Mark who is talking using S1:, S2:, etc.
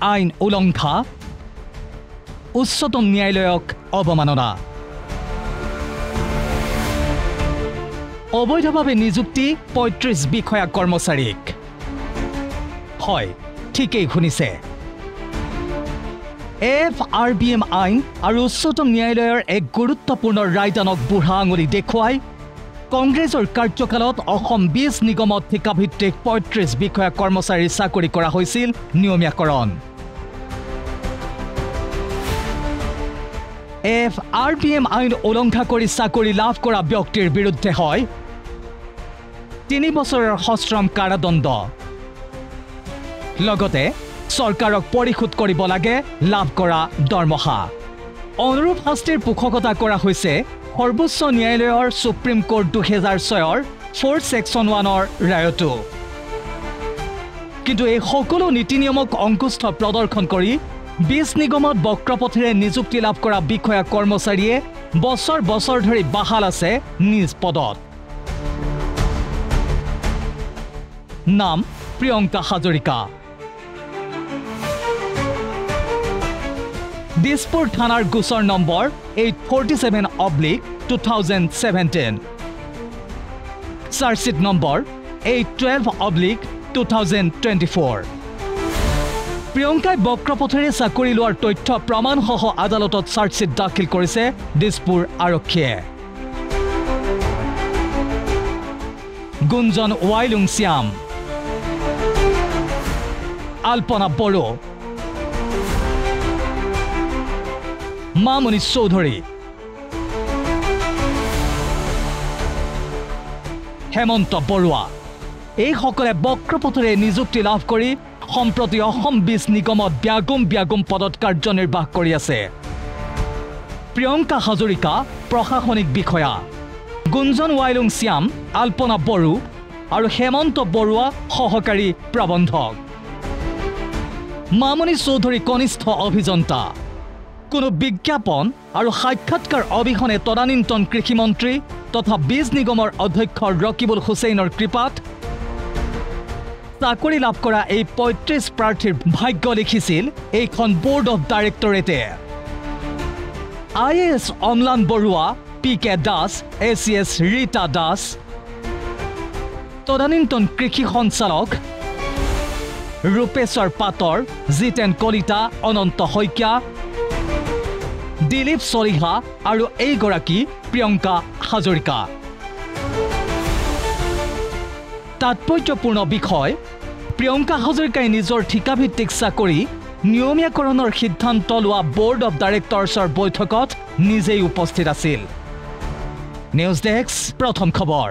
S1: আইন উলংঘা উচ্চতম ন্যায়ালয়ক অবমাননা অবৈধভাৱে নিযুক্তি ৩৫ বিষয়া কৰ্মচাৰীক হয় ঠিকই শুনিছে FRBM আইন আৰু উচ্চতম ন্যায়ালয়ৰ এক গুৰুত্বপূৰ্ণ ৰায়দানক বুঢ়া আঙুলি দেখুৱাই কংগ্ৰেছৰ কাৰ্যকালত অসম বীজ নিগমত ঠিকাভিত্তিক ৩৫ বিষয়া কৰ্মচাৰীৰ চাকৰি কৰা হৈছিল নিয়মীয়াকৰণ FRBM আইন উলংঘা কৰি চাকৰি লাভ কৰা ব্যক্তিৰ বিৰুদ্ধে হয় ৩ বছৰৰ সশ্ৰম কাৰাদণ্ড লগতে চৰকাৰক পৰিশোধ কৰিব লাগে লাভ কৰা দৰমহা অনুৰূপ শাস্তিৰ পোষকতা কৰা হৈছে সৰ্বোচ্চ ন্যায়ালয়ৰ সুপ্ৰিম কোৰ্ট 2006ৰ 4 সেকশন 1ৰ ৰায়তো কিন্তু এই সকলো নীতি নিয়মক অংকুষ্ঠ প্ৰদৰ্শন কৰি বীজ নিগমত বক্ৰপথেৰে নিযুক্তি লাভ কৰা বিষয়া কৰ্মচাৰীয়ে বছৰ বছৰ ধৰি বাহাল আছে নিজ পদত নাম প্ৰিয়ংকা হাজৰিকা দিছপুৰ থানাৰ গোচৰ নম্বৰ 847/2017 চাৰ্জশ্বিট নম্বৰ 812/2024 প্ৰিয়ংকাই বক্ৰপথেৰে চাকৰি লোৱাৰ তথ্য প্ৰমাণসহ আদালতত চাৰ্জশ্বিট দাখিল কৰিছে দিছপুৰ আৰক্ষীয়ে গুঞ্জন ৱাইলুংছিয়াম আলপনা বড়ো মামনি চৌধুৰী হেমন্ত বৰুৱা এই সকলে বক্ৰপথেৰে নিযুক্তি লাভ কৰি সম্প্ৰতি অসম বীজ নিগমত ব্যাগুম পদত কাৰ্যনিৰ্বাহ কৰি আছে প্ৰিয়ংকা হাজৰিকা প্ৰশাসনিক বিষয়া গুঞ্জন ৱাইলুংছিয়াম আলপনা বড়ো আৰু হেমন্ত বৰুৱা সহকাৰী প্ৰবন্ধক মামনি চৌধুৰী কনিষ্ঠ অভিযন্তা কোনো বিজ্ঞাপন আৰু সাক্ষাৎকাৰ অবিহনে তদানীন্তন কৃষিমন্ত্ৰী তথা বীজ নিগমৰ অধ্যক্ষ ৰকিবুল হুছেইনৰ কৃপাত চাকৰি লাভ কৰা এই ৩৫ প্ৰাৰ্থীৰ ভাগ্য লিখিছিল এইখন বোৰ্ড অফ ডাইৰেক্টৰেটে IAS Amlan Barua PK Das ACS Rita Das তদানীন্তন কৃষি সঞ্চালক ৰূপেশ্বৰ পাটৰ জিতেন কলিতা অনন্ত শইকীয়া দিলীপ চলিহা আৰু এইগৰাকী প্ৰিয়ংকা হাজৰিকা তাৎপৰ্যপূৰ্ণ বিষয় প্ৰিয়ংকা হাজৰিকাই নিজৰ ঠিকাভিত্তিক চাকৰি নিয়মীয়াকৰণৰ সিদ্ধান্ত লোৱা বোৰ্ড অফ ডাইৰেক্টৰ্ছৰ বৈঠকত নিজেই উপস্থিত আছিল নিউজ ডেস্ক প্ৰথম খবৰ।